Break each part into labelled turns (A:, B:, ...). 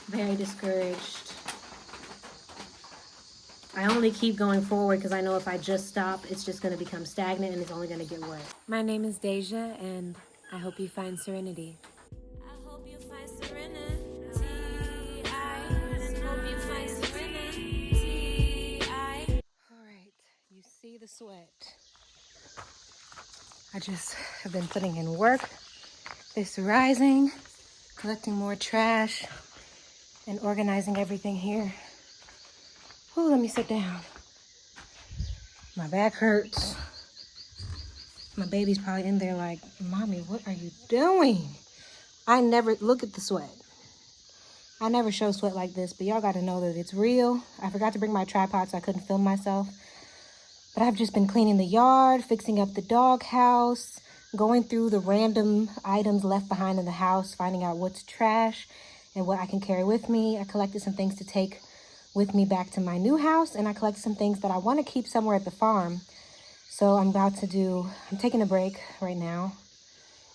A: very discouraged. I only keep going forward because I know if I just stop, it's just going to become stagnant and it's only going to get worse.
B: My name is Deja, and I hope you find serenity.
C: I hope you find serenity. I hope you find serenity.
B: All right, you see the sweat. I just have been putting in work. This rising, collecting more trash, and organizing everything here. Ooh, let me sit down. My back hurts. My baby's probably in there like, Mommy, what are you doing? I never, look at the sweat. I never show sweat like this, but y'all got to know that it's real. I forgot to bring my tripod, so I couldn't film myself. But I've just been cleaning the yard, fixing up the dog house, going through the random items left behind in the house, finding out what's trash and what I can carry with me. I collected some things to take with me back to my new house, and I collected some things that I want to keep somewhere at the farm. So I'm taking a break right now.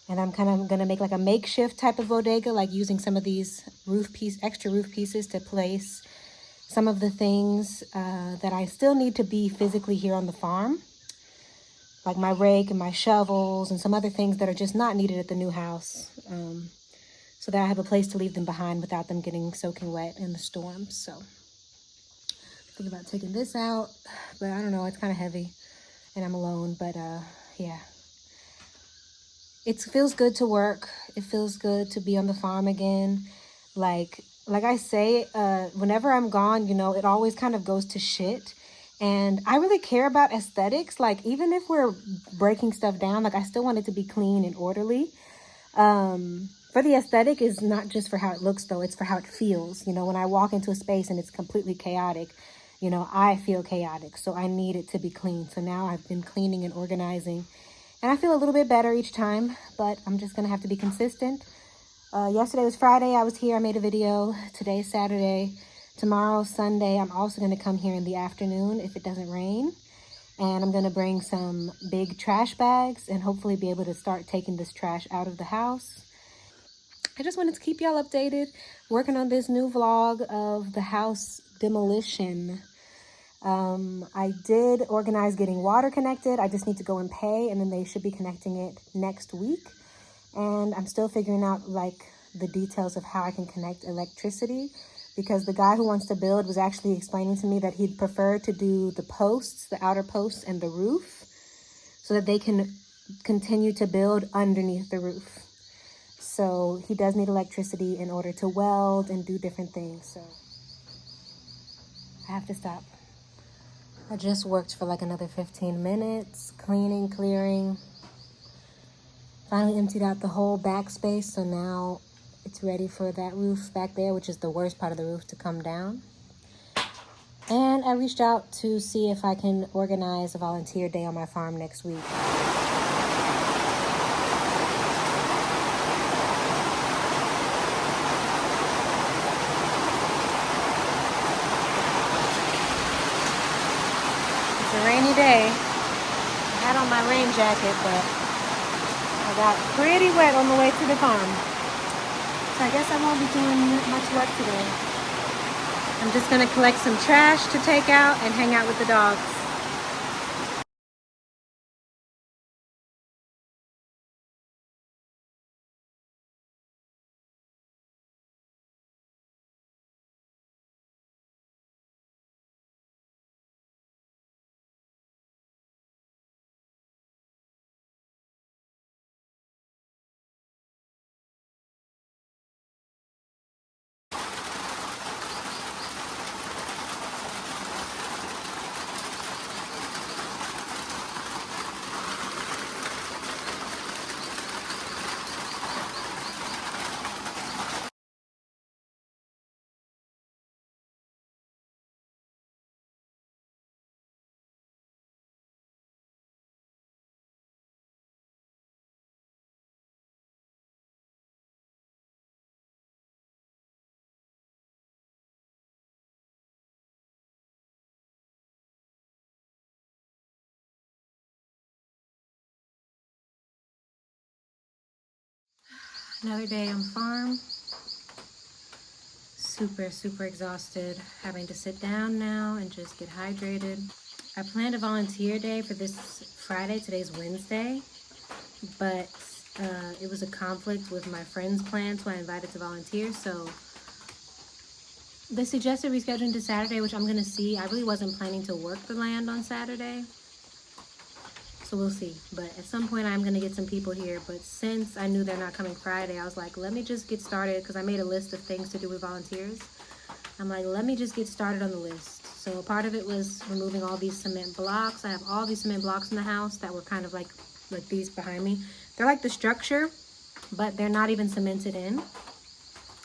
B: And I'm kind of going to make like a makeshift type of bodega, like using some of these extra roof pieces to place some of the things that I still need to be physically here on the farm, like my rake and my shovels and some other things that are just not needed at the new house, so that I have a place to leave them behind without them getting soaking wet in the storm. So think about taking this out, but I don't know, it's kind of heavy and I'm alone, but yeah. It feels good to work. It feels good to be on the farm again. Like I say, whenever I'm gone, you know, it always kind of goes to shit. And I really care about aesthetics. Like, even if we're breaking stuff down, like, I still want it to be clean and orderly. For the aesthetic is not just for how it looks, though. It's for how it feels. You know, when I walk into a space and it's completely chaotic, you know, I feel chaotic. So I need it to be clean. So now I've been cleaning and organizing. And I feel a little bit better each time, but I'm just going to have to be consistent. Yesterday was Friday. I was here. I made a video. Today's Saturday. Tomorrow, Sunday, I'm also going to come here in the afternoon if it doesn't rain. And I'm going to bring some big trash bags and hopefully be able to start taking this trash out of the house. I just wanted to keep y'all updated. Working on this new vlog of the house demolition. I did organize getting water connected. I just need to go and pay, and then they should be connecting it next week. And I'm still figuring out like the details of how I can connect electricity, because the guy who wants to build was actually explaining to me that he'd prefer to do the posts, the outer posts and the roof, so that they can continue to build underneath the roof. So he does need electricity in order to weld and do different things. So I have to stop. I just worked for like another 15 minutes, cleaning, clearing. Finally emptied out the whole back space, so now it's ready for that roof back there, which is the worst part of the roof, to come down. And I reached out to see if I can organize a volunteer day on my farm next week. It's a rainy day. I had on my rain jacket, but I got pretty wet on the way to the farm. So I guess I won't be doing much work today. I'm just going to collect some trash to take out and hang out with the dogs. Another day on farm.
A: super, super exhausted, having to sit down now and just get hydrated. I planned a volunteer day for this Friday. Today's Wednesday, but it was a conflict with my friend's plan, so I invited to volunteer. So they suggested rescheduling to Saturday, which I'm gonna see. I really wasn't planning to work the land on Saturday, so we'll see. But at some point I'm gonna get some people here. But since I knew they're not coming Friday, I was like, let me just get started, because I made a list of things to do with volunteers. I'm like, let me just get started on the list. So part of it was removing all these cement blocks. I have all these cement blocks in the house that were kind of like these behind me. They're like the structure, but they're not even cemented in,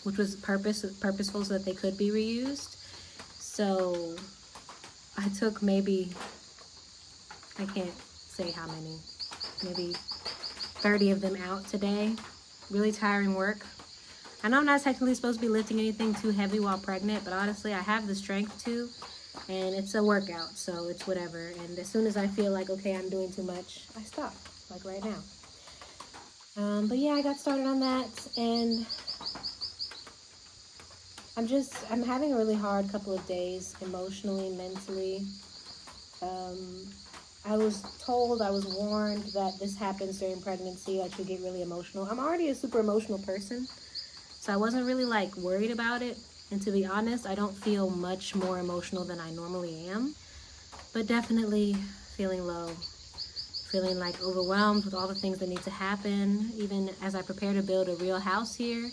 A: which was purposeful so that they could be reused. So I took maybe, I can't say how many, maybe 30 of them out today. Really tiring work. I know I'm not technically supposed to be lifting anything too heavy while pregnant, but honestly, I have the strength to, and it's a workout, so it's whatever. And as soon as I feel like, okay, I'm doing too much, I stop, like right now. But yeah, I got started on that, and I'm having a really hard couple of days, emotionally, mentally. I was warned that this happens during pregnancy, like you get really emotional. I'm already a super emotional person, so I wasn't really like worried about it. And to be honest, I don't feel much more emotional than I normally am, but definitely feeling low, feeling like overwhelmed with all the things that need to happen. Even as I prepare to build a real house here,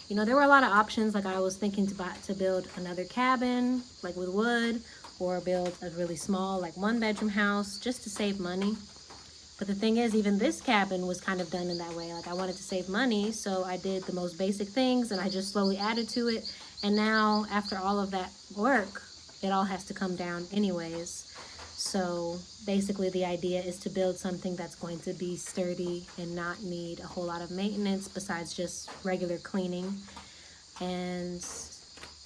A: you know, there were a lot of options. Like I was thinking to build another cabin, like with wood, or build a really small, like 1-bedroom house just to save money. But the thing is, even this cabin was kind of done in that way. Like I wanted to save money, so I did the most basic things and I just slowly added to it. And now, after all of that work, it all has to come down anyways. So basically the idea is to build something that's going to be sturdy and not need a whole lot of maintenance besides just regular cleaning. And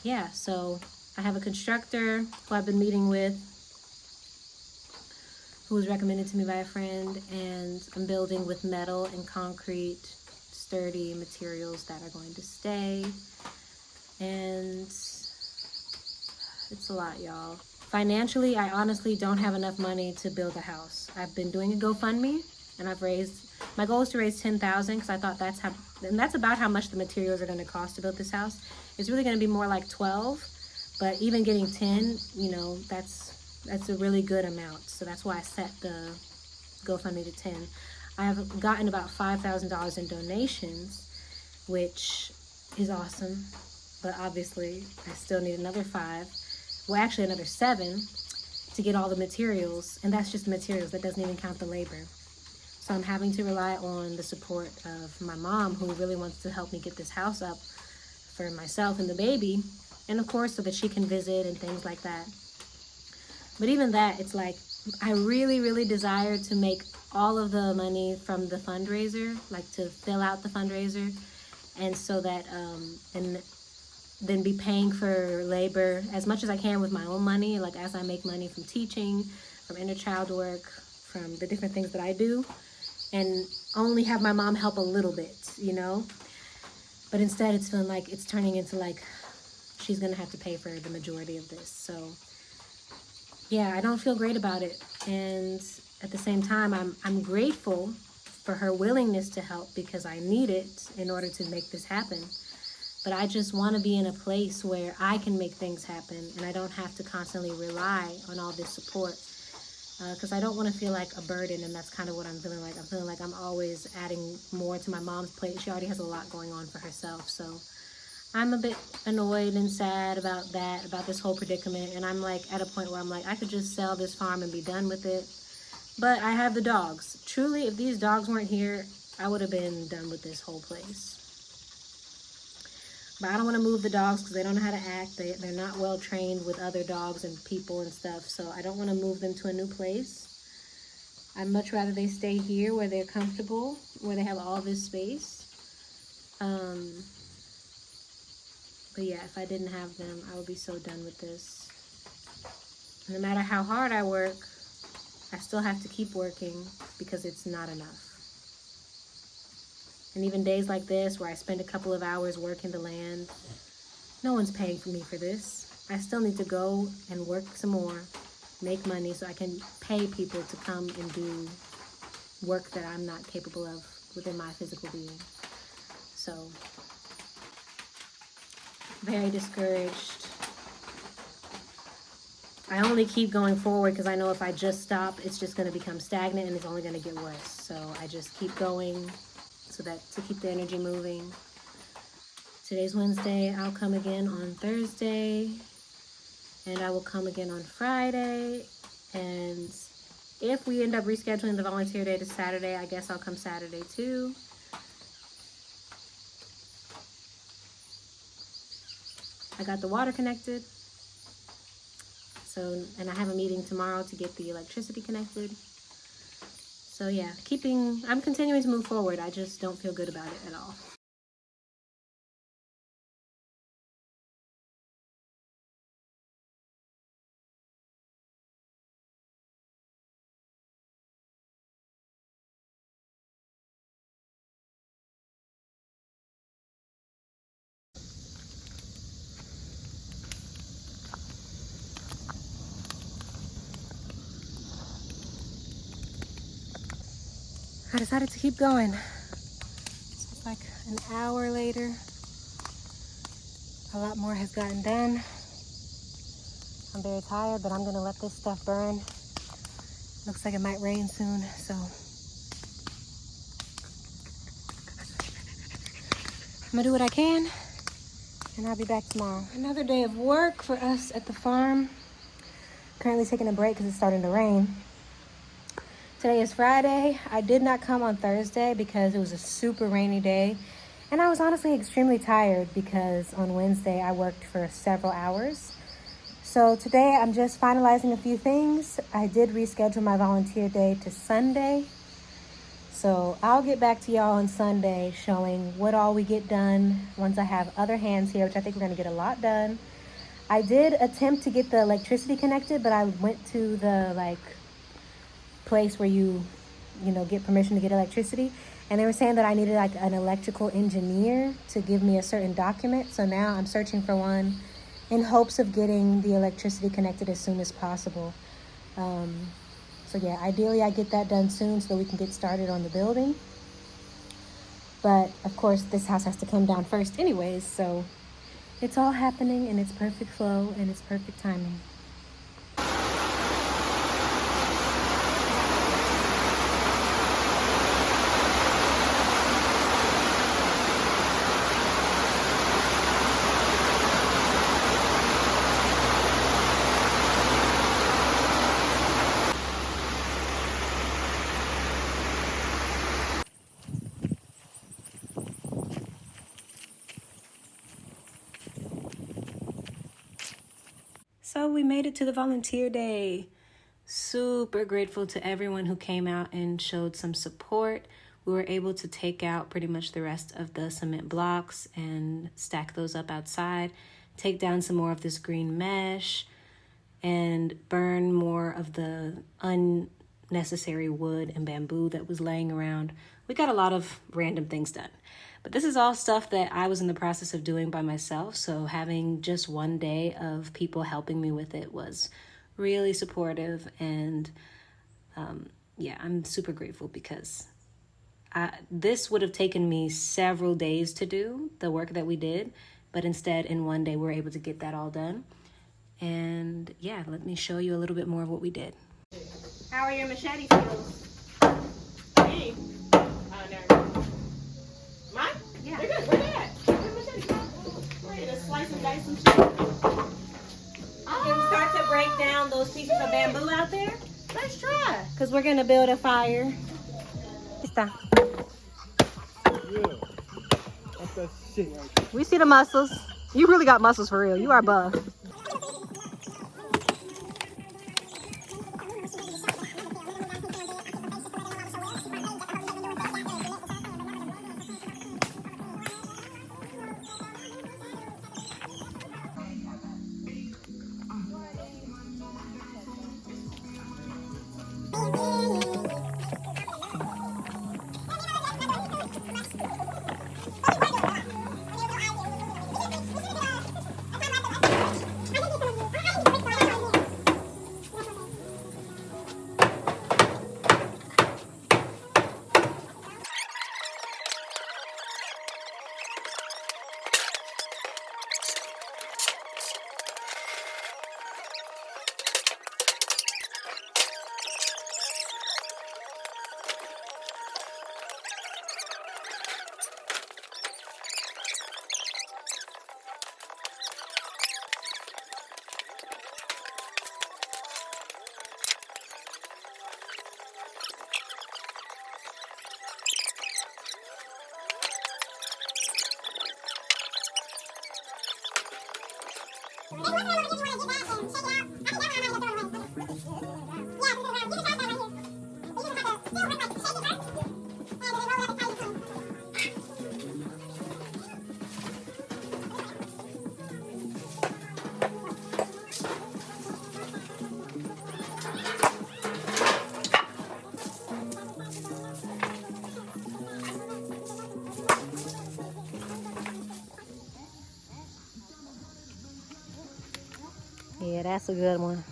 A: yeah, so I have a constructor who I've been meeting with, who was recommended to me by a friend, and I'm building with metal and concrete, sturdy materials that are going to stay. And it's a lot, y'all. Financially, I honestly don't have enough money to build a house. I've been doing a GoFundMe, and my goal is to raise $10,000, because I thought that's about how much the materials are going to cost to build this house. It's really going to be more like 12, but even getting 10, you know, that's a really good amount. So that's why I set the GoFundMe to 10. I have gotten about $5,000 in donations, which is awesome. But obviously, I still need another 5. Well, actually another 7 to get all the materials. And that's just the materials. That doesn't even count the labor. So I'm having to rely on the support of my mom, who really wants to help me get this house up for myself and the baby. And of course, so that she can visit and things like that. But even that, it's like, I really, really desire to make all of the money from the fundraiser, like to fill out the fundraiser. And so that, and then be paying for labor as much as I can with my own money, like as I make money from teaching, from inner child work, from the different things that I do, and only have my mom help a little bit, you know? But instead it's feeling like it's turning into like, she's gonna have to pay for the majority of this. So yeah, I don't feel great about it. And at the same time, I'm grateful for her willingness to help, because I need it in order to make this happen. But I just want to be in a place where I can make things happen and I don't have to constantly rely on all this support. Because I don't want to feel like a burden, and that's kind of what I'm feeling like. I'm feeling like I'm always adding more to my mom's plate. She already has a lot going on for herself. So I'm a bit annoyed and sad about that, about this whole predicament. And I'm like at a point where I'm like, I could just sell this farm and be done with it. But I have the dogs. Truly, if these dogs weren't here, I would have been done with this whole place. But I don't want to move the dogs because they don't know how to act. They're not well trained with other dogs and people and stuff. So I don't want to move them to a new place. I'd much rather they stay here where they're comfortable, where they have all this space. But yeah, if I didn't have them, I would be so done with this. No matter how hard I work, I still have to keep working because it's not enough. And even days like this, where I spend a couple of hours working the land, No one's paying for me for this. I still need to go and work some more, make money so I can pay people to come and do work that I'm not capable of within my physical being. So, very discouraged. I only keep going forward because I know if I just stop, it's just going to become stagnant and it's only going to get worse. So I just keep going so that to keep the energy moving. Today's Wednesday. I'll come again on Thursday, and I will come again on Friday. And if we end up rescheduling the volunteer day to Saturday, I guess I'll come Saturday too. I got the water connected. So, and I have a meeting tomorrow to get the electricity connected. So yeah, I'm continuing to move forward. I just don't feel good about it at all.
B: I decided to keep going. So it's like an hour later. A lot more has gotten done. I'm very tired, but I'm gonna let this stuff burn. Looks like it might rain soon, so I'm gonna do what I can, and I'll be back tomorrow. Another day of work for us at the farm. Currently taking a break because it's starting to rain. Today is Friday. I did not come on Thursday because it was a super rainy day. And I was honestly extremely tired because on Wednesday I worked for several hours. So today I'm just finalizing a few things. I did reschedule my volunteer day to Sunday. So I'll get back to y'all on Sunday showing what all we get done once I have other hands here, which I think we're going to get a lot done. I did attempt to get the electricity connected, but I went to the place where you get permission to get electricity, and they were saying that I needed an electrical engineer to give me a certain document. So now I'm searching for one in hopes of getting the electricity connected as soon as possible. So yeah, ideally I get that done soon so that we can get started on the building. But of course this house has to come down first anyways, so it's all happening in its perfect flow and its perfect timing.
A: So we made it to the volunteer day. Super grateful to everyone who came out and showed some support. We were able to take out pretty much the rest of the cement blocks and stack those up outside, take down some more of this green mesh, and burn more of the unnecessary wood and bamboo that was laying around. We got a lot of random things done. But this is all stuff that I was in the process of doing by myself, so having just one day of people helping me with it was really supportive, and I'm super grateful because this would have taken me several days to do, the work that we did, but instead in one day we're able to get that all done. And yeah, let me show you a little bit more of what we did. How are your machete skills?
D: Me? No. Mine?
A: Yeah.
D: They're good. Where they at? Where's my machete? Ready to slice and dice some shit.
A: You can start to break down those pieces of bamboo out there,
D: Let's try.
A: because we're going to build a fire.
E: Yeah. That's that shit right there.
A: We see the muscles. You really got muscles for real. You are buff.
B: Yeah, that's a good one.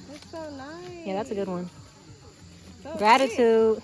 D: That's so nice.
B: Yeah, that's a good one.
D: So
B: Gratitude.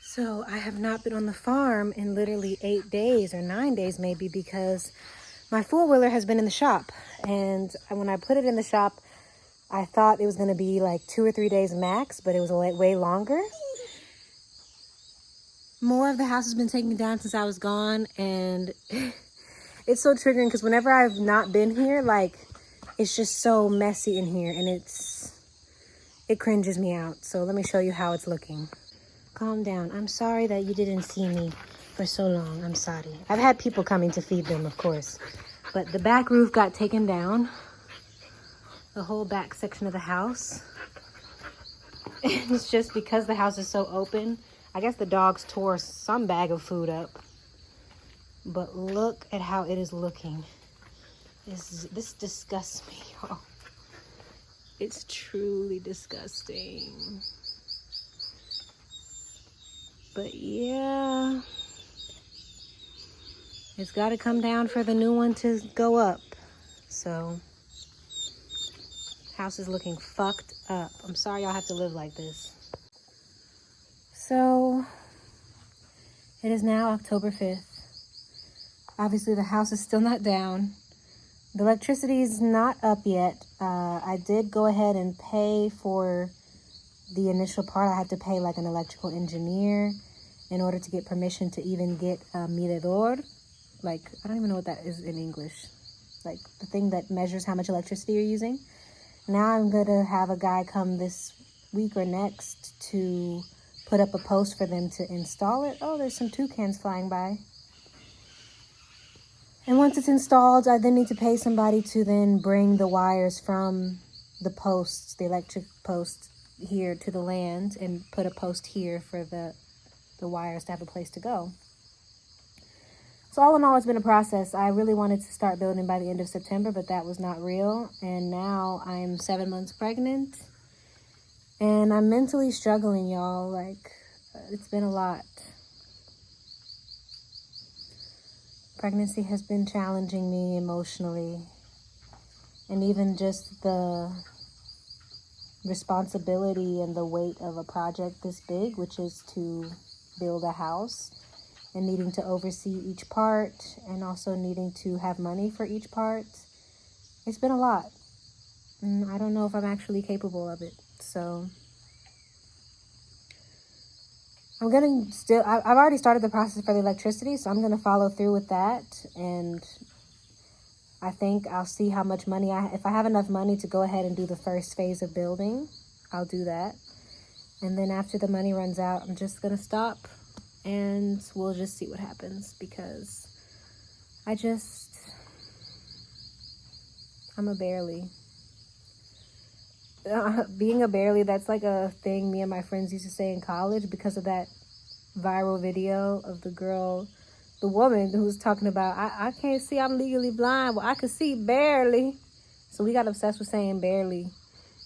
B: So I have not been on the farm in literally 8 days or 9 days maybe because my four-wheeler has been in the shop. And when I put it in the shop, I thought it was going to be like 2 or 3 days max, but it was way longer. More of the house has been taken down since I was gone, and it's so triggering because whenever I've not been here, like, it's just so messy in here, and it cringes me out. So let me show you how it's looking. Calm down. I'm sorry that you didn't see me for so long. I'm sorry. I've had people coming to feed them, of course. But the back roof got taken down. The whole back section of the house. It's just because the house is so open. I guess the dogs tore some bag of food up. But look at how it is looking. This disgusts me, y'all. It's truly disgusting. But yeah, it's got to come down for the new one to go up. So, house is looking fucked up. I'm sorry y'all have to live like this. So, it is now October 5th. Obviously, the house is still not down. The electricity is not up yet. I did go ahead and pay for the initial part. I had to pay like an electrical engineer in order to get permission to even get a medidor. Like, I don't even know what that is in English. Like the thing that measures how much electricity you're using. Now I'm gonna have a guy come this week or next to put up a post for them to install it. Oh, there's some toucans flying by. And once it's installed, I then need to pay somebody to then bring the wires from the posts, the electric posts here to the land, and put a post here for the wires to have a place to go. So all in all, it's been a process. I really wanted to start building by the end of September, but that was not real. And now I'm 7 months pregnant. And I'm mentally struggling, y'all. Like, it's been a lot. Pregnancy has been challenging me emotionally. And even just the responsibility and the weight of a project this big, which is to build a house, and needing to oversee each part, and also needing to have money for each part. It's been a lot. And I don't know if I'm actually capable of it. So I've already started the process for the electricity, so I'm going to follow through with that. And I think I'll see how much money if I have enough money to go ahead and do the first phase of building, I'll do that. And then after the money runs out, I'm just going to stop and we'll just see what happens, because I'm a barely. Being a barely, that's like a thing me and my friends used to say in college because of that viral video of the woman who was talking about, I can't see, I'm legally blind. Well, I can see barely. So we got obsessed with saying barely.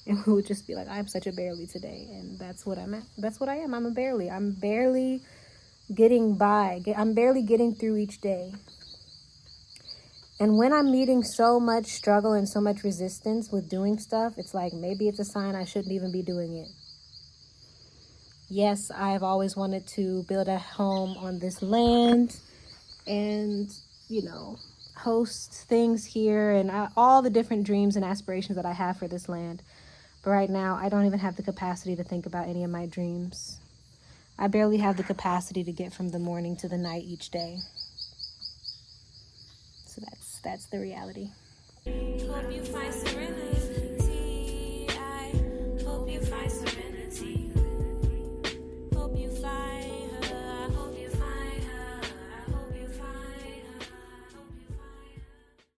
A: and we would just be like, I'm such a barely today. And that's what I'm at. That's what I am. I'm a barely. I'm barely getting by. I'm barely getting through each day. And when I'm meeting so much struggle and so much resistance with doing stuff, it's like maybe it's a sign I shouldn't even be doing it. Yes, I've always wanted to build a home on this land and, you know, host things here and all the different dreams and aspirations that I have for this land. But right now, I don't even have the capacity to think about any of my dreams. I barely have the capacity to get from the morning to the night each day. So that's the reality.
C: Hope you find serenity.